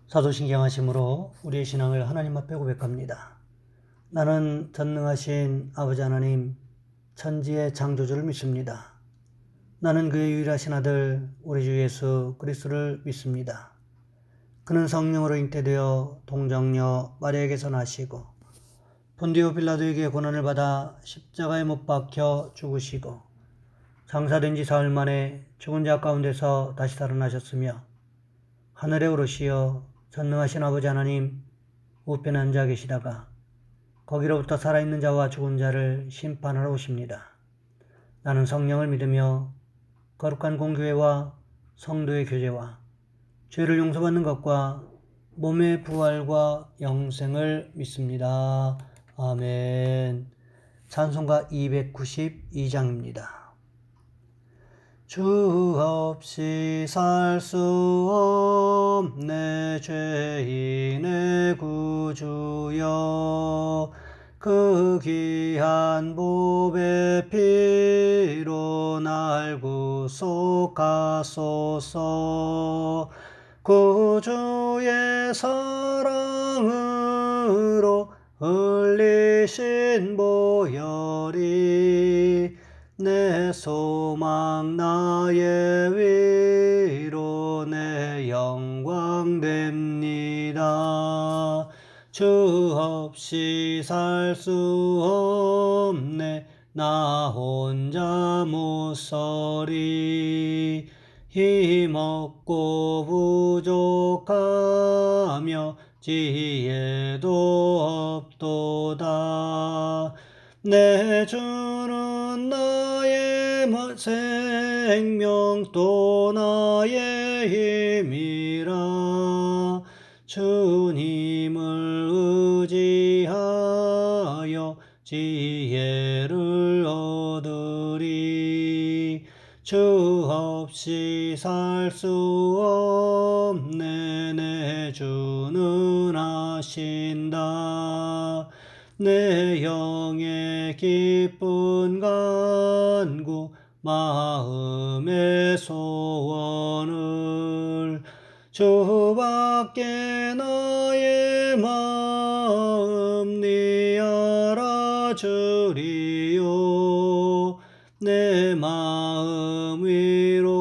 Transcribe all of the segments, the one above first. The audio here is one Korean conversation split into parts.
사도신경하심으로 우리의 신앙을 하나님 앞에 고백합니다. 나는 전능하신 아버지 하나님, 천지의 창조주를 믿습니다. 나는 그의 유일하신 아들 우리 주 예수 그리스도를 믿습니다. 그는 성령으로 잉태되어 동정녀 마리아에게서 나시고 본디오 빌라도에게 고난을 받아 십자가에 못 박혀 죽으시고 장사된 지 사흘 만에 죽은 자 가운데서 다시 살아나셨으며 하늘에 오르시어 전능하신 아버지 하나님 우편에 앉아 계시다가 거기로부터 살아있는 자와 죽은 자를 심판하러 오십니다. 나는 성령을 믿으며 거룩한 공교회와 성도의 교제와 죄를 용서받는 것과 몸의 부활과 영생을 믿습니다. 아멘. 찬송가 292장입니다. 주 없이 살 수 없네 죄인의 구주여, 그 귀한 보배 피로 날 구속하소서. 구주의 사랑으로 흘리신 보혈이 내 소망 나의 위로 내 영광 됩니다. 주 없이 살 수 없네 나 혼자 못 서리. 힘없고 부족하며 지혜도 없도다. 내 주는 나의 생명 또 나의 힘이라. 주님을 의지하여 지혜를 얻으리. 주 없이 살 수 없네 내 주는 하신다. 내 영의 기쁜 간구 마음의 소원을 주밖에 나의 마음 네 알아주리요. 내 마음 위로하사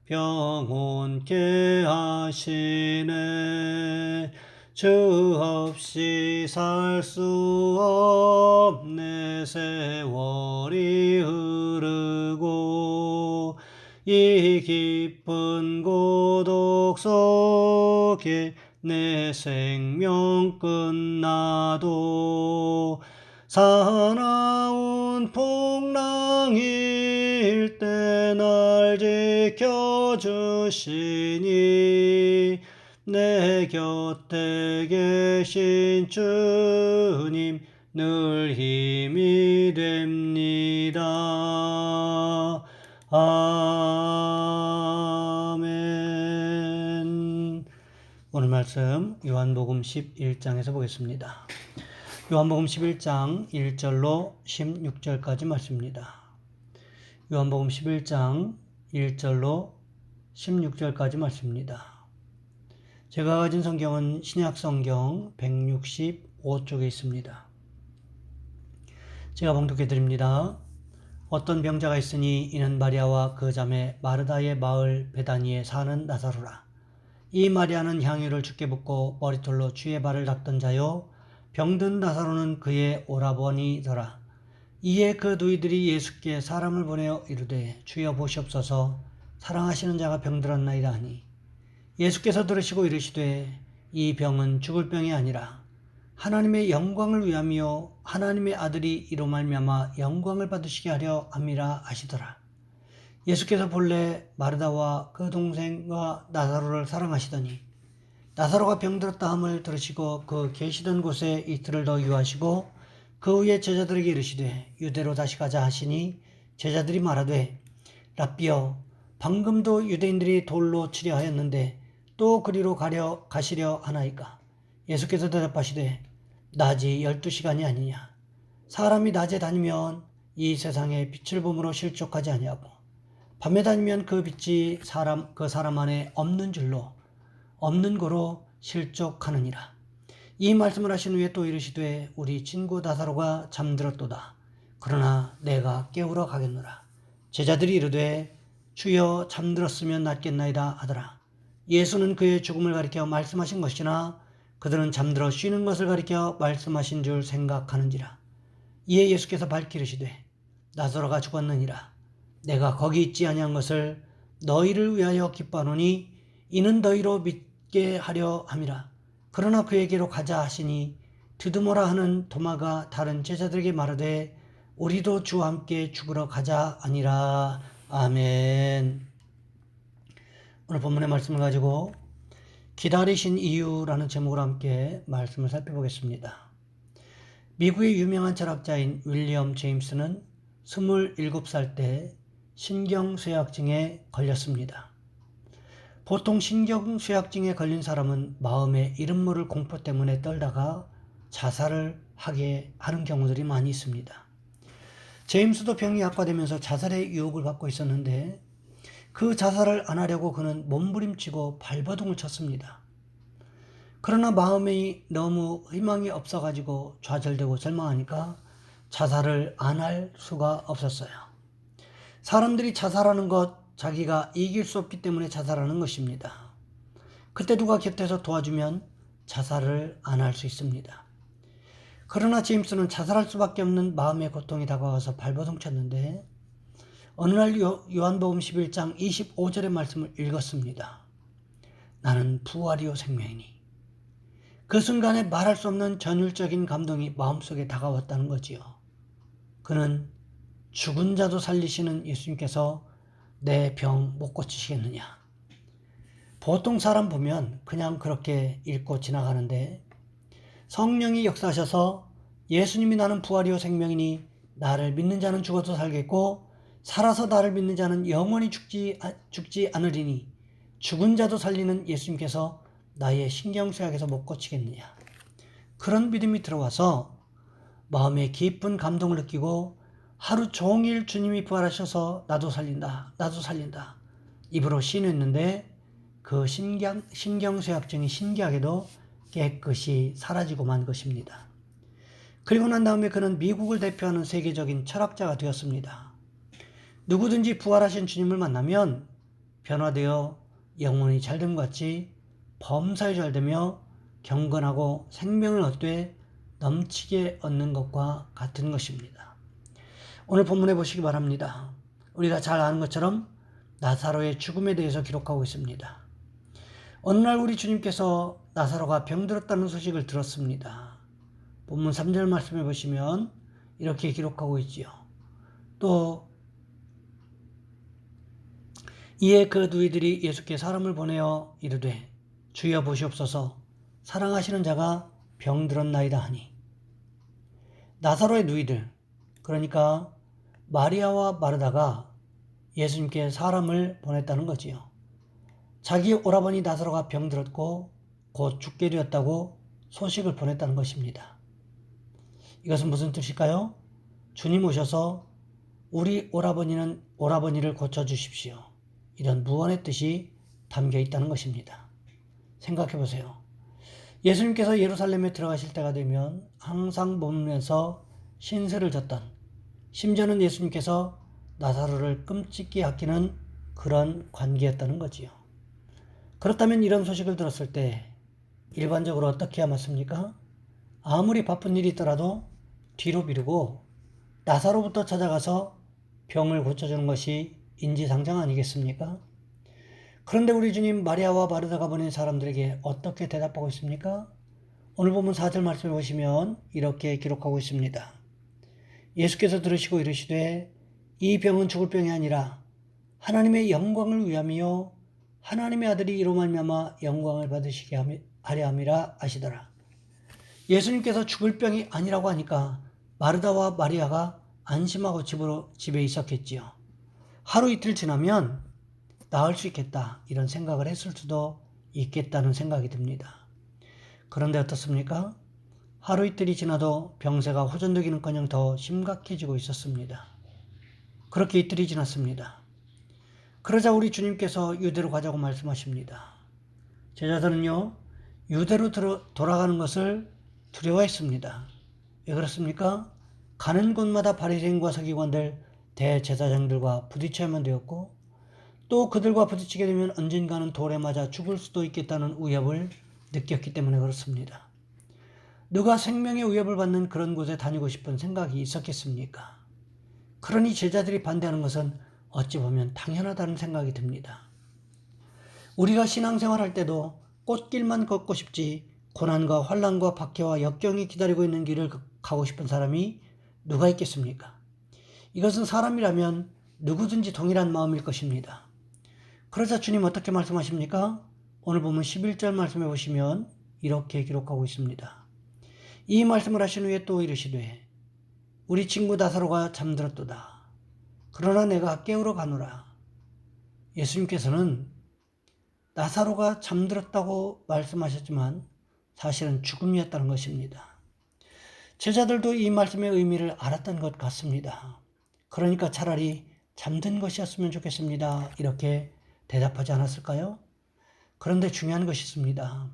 평온케 하시네. 주 없이 살 수 없네 세월이 흐르고 이 깊은 고독 속에 내 생명 끝나도 사나운 풍랑일 때 날 지켜주시니 내 곁에 계신 주님 늘 힘이 됩니다. 아멘. 오늘 말씀 요한복음 11장에서 보겠습니다. 요한복음 11장 1절로 16절까지 말씀입니다. 요한복음 11장 1절로 16절까지 말씀입니다. 제가 가진 성경은 신약성경 165쪽에 있습니다. 제가 봉독해 드립니다. 어떤 병자가 있으니 이는 마리아와 그 자매 마르다의 마을 베다니에 사는 나사로라. 이 마리아는 향유를 주께 붓고 머리털로 주의 발을 닦던 자요, 병든 나사로는 그의 오라버니더라. 이에 그 누이들이 예수께 사람을 보내어 이르되 주여 보시옵소서, 사랑하시는 자가 병들었나이다 하니, 예수께서 들으시고 이르시되 이 병은 죽을 병이 아니라 하나님의 영광을 위함이요 하나님의 아들이 이로 말미암아 영광을 받으시게 하려 함이라 하시더라. 예수께서 본래 마르다와 그 동생과 나사로를 사랑하시더니 나사로가 병들었다 함을 들으시고 그 계시던 곳에 이틀을 더 유하시고 그 후에 제자들에게 이르시되 유대로 다시 가자 하시니 제자들이 말하되 랍비여, 방금도 유대인들이 돌로 치려 하였는데 또 그리로 가시려 하나이까? 예수께서 대답하시되 낮이 12시간이 아니냐. 사람이 낮에 다니면 이 세상에 빛을 봄으로 실족하지 아니하고 밤에 다니면 그 빛이 그 사람 안에 없는 줄로 없는 거로 실족하느니라. 이 말씀을 하신 후에 또 이르시되 우리 친구 나사로가 잠들었도다. 그러나 내가 깨우러 가겠노라. 제자들이 이르되 주여 잠들었으면 낫겠나이다 하더라. 예수는 그의 죽음을 가리켜 말씀하신 것이나 그들은 잠들어 쉬는 것을 가리켜 말씀하신 줄 생각하는지라. 이에 예수께서 밝히 이르시되 나사로가 죽었느니라. 내가 거기 있지 아니한 것을 너희를 위하여 기뻐하노니 이는 너희로 믿게 하려 함이라. 그러나 그에게로 가자 하시니 드두모라 하는 도마가 다른 제자들에게 말하되 우리도 주와 함께 죽으러 가자 아니라. 아멘. 오늘 본문의 말씀을 가지고 기다리신 이유라는 제목으로 함께 말씀을 살펴보겠습니다. 미국의 유명한 철학자인 윌리엄 제임스는 27살 때 신경쇠약증에 걸렸습니다. 보통 신경쇠약증에 걸린 사람은 마음의 이름 모를 공포 때문에 떨다가 자살을 하게 하는 경우들이 많이 있습니다. 제임스도 병이 악화되면서 자살의 유혹을 받고 있었는데 그 자살을 안 하려고 그는 몸부림치고 발버둥을 쳤습니다. 그러나 마음이 너무 희망이 없어가지고 좌절되고 절망하니까 자살을 안 할 수가 없었어요. 사람들이 자살하는 것 자기가 이길 수 없기 때문에 자살하는 것입니다. 그때 누가 곁에서 도와주면 자살을 안 할 수 있습니다. 그러나 제임스는 자살할 수밖에 없는 마음의 고통이 다가와서 발버둥 쳤는데 어느 날 요한복음 11장 25절의 말씀을 읽었습니다. 나는 부활이요 생명이니. 그 순간에 말할 수 없는 전율적인 감동이 마음속에 다가왔다는 거지요. 그는 죽은 자도 살리시는 예수님께서 내 병 못 고치시겠느냐. 보통 사람 보면 그냥 그렇게 읽고 지나가는데 성령이 역사하셔서 예수님이 나는 부활이요 생명이니 나를 믿는 자는 죽어도 살겠고 살아서 나를 믿는 자는 영원히 죽지 않으리니 죽은 자도 살리는 예수님께서 나의 신경쇠약에서 못 고치겠느냐. 그런 믿음이 들어와서 마음에 깊은 감동을 느끼고 하루 종일 주님이 부활하셔서 나도 살린다 나도 살린다 입으로 시인했는데 그 신경쇠약증이 신기하게도 깨끗이 사라지고 만 것입니다. 그리고 난 다음에 그는 미국을 대표하는 세계적인 철학자가 되었습니다. 누구든지 부활하신 주님을 만나면 변화되어 영혼이 잘됨 같이 범사에 잘되며 경건하고 생명을 얻되 넘치게 얻는 것과 같은 것입니다. 오늘 본문에 보시기 바랍니다. 우리가 잘 아는 것처럼 나사로의 죽음에 대해서 기록하고 있습니다. 어느 날 우리 주님께서 나사로가 병들었다는 소식을 들었습니다. 본문 3절 말씀해 보시면 이렇게 기록하고 있지요. 또 이에 그 누이들이 예수께 사람을 보내어 이르되 주여 보시옵소서 사랑하시는 자가 병들었나이다 하니. 나사로의 누이들, 그러니까 마리아와 마르다가 예수님께 사람을 보냈다는 거지요. 자기 오라버니 나사로가 병들었고 곧 죽게 되었다고 소식을 보냈다는 것입니다. 이것은 무슨 뜻일까요? 주님 오셔서 우리 오라버니를 고쳐주십시오. 이런 무언의 뜻이 담겨 있다는 것입니다. 생각해 보세요. 예수님께서 예루살렘에 들어가실 때가 되면 항상 몸에서 신세를 졌던, 심지어는 예수님께서 나사로를 끔찍히 아끼는 그런 관계였다는 거지요. 그렇다면 이런 소식을 들었을 때 일반적으로 어떻게 해야 맞습니까? 아무리 바쁜 일이 있더라도 뒤로 미루고 나사로부터 찾아가서 병을 고쳐주는 것이 인지상정 아니겠습니까? 그런데 우리 주님 마리아와 마르다가 보낸 사람들에게 어떻게 대답하고 있습니까? 오늘 보면 4절 말씀을 보시면 이렇게 기록하고 있습니다. 예수께서 들으시고 이르시되 이 병은 죽을 병이 아니라 하나님의 영광을 위함이요 하나님의 아들이 이로 말미암아 영광을 받으시게 하려 함이라 하시더라. 예수님께서 죽을 병이 아니라고 하니까 마르다와 마리아가 안심하고 집에 있었겠지요. 하루 이틀 지나면 나을 수 있겠다 이런 생각을 했을 수도 있겠다는 생각이 듭니다. 그런데 어떻습니까? 하루 이틀이 지나도 병세가 호전되기는커녕 더 심각해지고 있었습니다. 그렇게 이틀이 지났습니다. 그러자 우리 주님께서 유대로 가자고 말씀하십니다. 제자들은요, 유대로 돌아가는 것을 두려워했습니다. 왜 그렇습니까? 가는 곳마다 바리새인과 서기관들, 대제사장들과 부딪혀야만 되었고, 또 그들과 부딪히게 되면 언젠가는 돌에 맞아 죽을 수도 있겠다는 위협을 느꼈기 때문에 그렇습니다. 누가 생명의 위협을 받는 그런 곳에 다니고 싶은 생각이 있었겠습니까? 그러니 제자들이 반대하는 것은 어찌 보면 당연하다는 생각이 듭니다. 우리가 신앙생활할 때도 꽃길만 걷고 싶지 고난과 환난과 박해와 역경이 기다리고 있는 길을 가고 싶은 사람이 누가 있겠습니까? 이것은 사람이라면 누구든지 동일한 마음일 것입니다. 그러자 주님 어떻게 말씀하십니까? 오늘 보면 11절 말씀해 보시면 이렇게 기록하고 있습니다. 이 말씀을 하신 후에 또 이르시되 우리 친구 나사로가 잠들었도다. 그러나 내가 깨우러 가노라. 예수님께서는 나사로가 잠들었다고 말씀하셨지만 사실은 죽음이었다는 것입니다. 제자들도 이 말씀의 의미를 알았던 것 같습니다. 그러니까 차라리 잠든 것이었으면 좋겠습니다. 이렇게 대답하지 않았을까요? 그런데 중요한 것이 있습니다.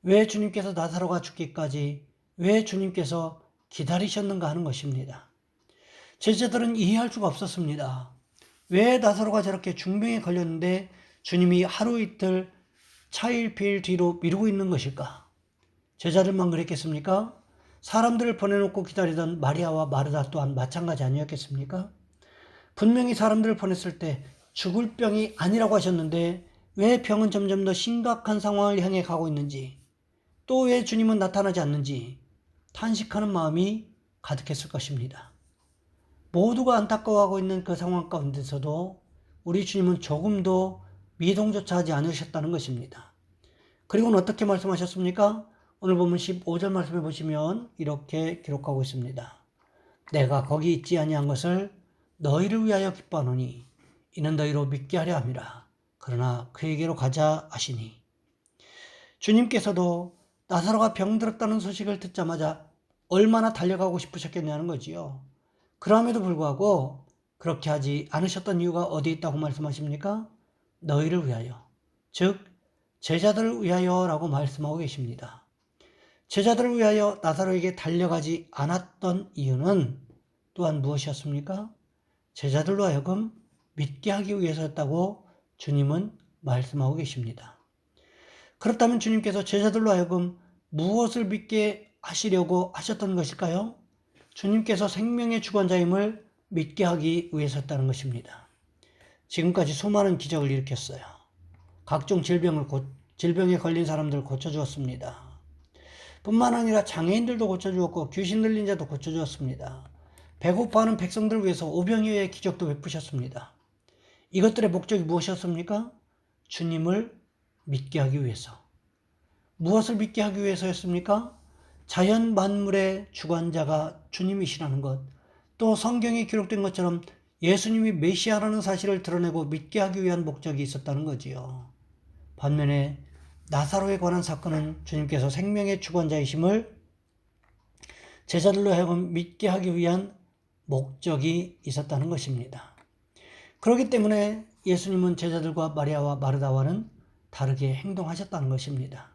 왜 주님께서 나사로가 죽기까지 왜 주님께서 기다리셨는가 하는 것입니다. 제자들은 이해할 수가 없었습니다. 왜 나사로가 저렇게 중병에 걸렸는데 주님이 하루 이틀 차일피일 뒤로 미루고 있는 것일까? 제자들만 그랬겠습니까? 사람들을 보내놓고 기다리던 마리아와 마르다 또한 마찬가지 아니었겠습니까? 분명히 사람들을 보냈을 때 죽을 병이 아니라고 하셨는데 왜 병은 점점 더 심각한 상황을 향해 가고 있는지, 또 왜 주님은 나타나지 않는지 탄식하는 마음이 가득했을 것입니다. 모두가 안타까워하고 있는 그 상황 가운데서도 우리 주님은 조금도 미동조차 하지 않으셨다는 것입니다. 그리고는 어떻게 말씀하셨습니까? 오늘 보면 15절 말씀해 보시면 이렇게 기록하고 있습니다. 내가 거기 있지 아니한 것을 너희를 위하여 기뻐하노니 이는 너희로 믿게 하려 함이라. 그러나 그에게로 가자 하시니. 주님께서도 나사로가 병들었다는 소식을 듣자마자 얼마나 달려가고 싶으셨겠냐는 거지요. 그럼에도 불구하고 그렇게 하지 않으셨던 이유가 어디 있다고 말씀하십니까? 너희를 위하여, 즉 제자들을 위하여라고 말씀하고 계십니다. 제자들을 위하여 나사로에게 달려가지 않았던 이유는 또한 무엇이었습니까? 제자들로 하여금 믿게 하기 위해서였다고 주님은 말씀하고 계십니다. 그렇다면 주님께서 제자들로 하여금 무엇을 믿게 하시려고 하셨던 것일까요? 주님께서 생명의 주관자임을 믿게 하기 위해서였다는 것입니다. 지금까지 수많은 기적을 일으켰어요. 각종 질병에 걸린 사람들을 고쳐주었습니다. 뿐만 아니라 장애인들도 고쳐주었고 귀신 들린 자도 고쳐주었습니다. 배고파하는 백성들을 위해서 오병이어의 기적도 베푸셨습니다. 이것들의 목적이 무엇이었습니까? 주님을 믿게 하기 위해서. 무엇을 믿게 하기 위해서였습니까? 자연 만물의 주관자가 주님이시라는 것, 또 성경에 기록된 것처럼 예수님이 메시아라는 사실을 드러내고 믿게 하기 위한 목적이 있었다는 거지요. 반면에 나사로에 관한 사건은 주님께서 생명의 주관자이심을 제자들로 하여금 믿게 하기 위한 목적이 있었다는 것입니다. 그렇기 때문에 예수님은 제자들과 마리아와 마르다와는 다르게 행동하셨다는 것입니다.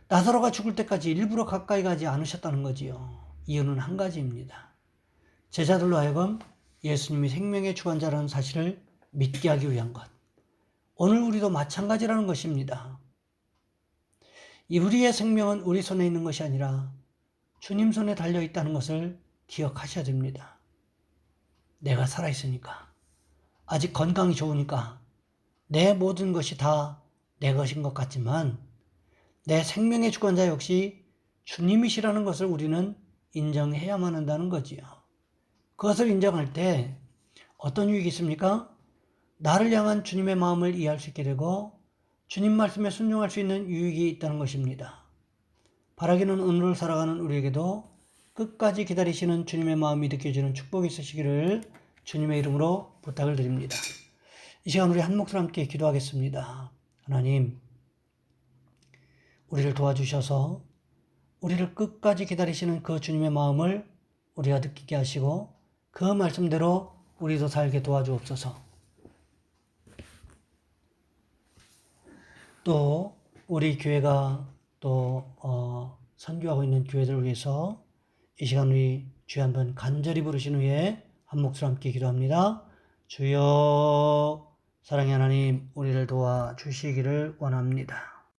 나사로가 죽을 때까지 일부러 가까이 가지 않으셨다는 거지요. 이유는 한 가지입니다. 제자들로 하여금 예수님이 생명의 주관자라는 사실을 믿게 하기 위한 것. 오늘 우리도 마찬가지라는 것입니다. 우리의 생명은 우리 손에 있는 것이 아니라 주님 손에 달려 있다는 것을 기억하셔야 됩니다. 내가 살아있으니까, 아직 건강이 좋으니까 내 모든 것이 다 내 것인 것 같지만 내 생명의 주관자 역시 주님이시라는 것을 우리는 인정해야만 한다는 거지요. 그것을 인정할 때 어떤 유익이 있습니까? 나를 향한 주님의 마음을 이해할 수 있게 되고 주님 말씀에 순종할 수 있는 유익이 있다는 것입니다. 바라기는 오늘을 살아가는 우리에게도 끝까지 기다리시는 주님의 마음이 느껴지는 축복이 있으시기를 주님의 이름으로 부탁을 드립니다. 이 시간 우리 한 목소리 함께 기도하겠습니다. 하나님, 우리를 도와주셔서 우리를 끝까지 기다리시는 그 주님의 마음을 우리가 느끼게 하시고 그 말씀대로 우리도 살게 도와주옵소서. 또 우리 교회가 또 선교하고 있는 교회들을 위해서 이 시간 우리 주여 한번 간절히 부르신 후에 한 목소리 함께 기도합니다. 주여, 사랑의 하나님, 우리를 도와주시기를 원합니다.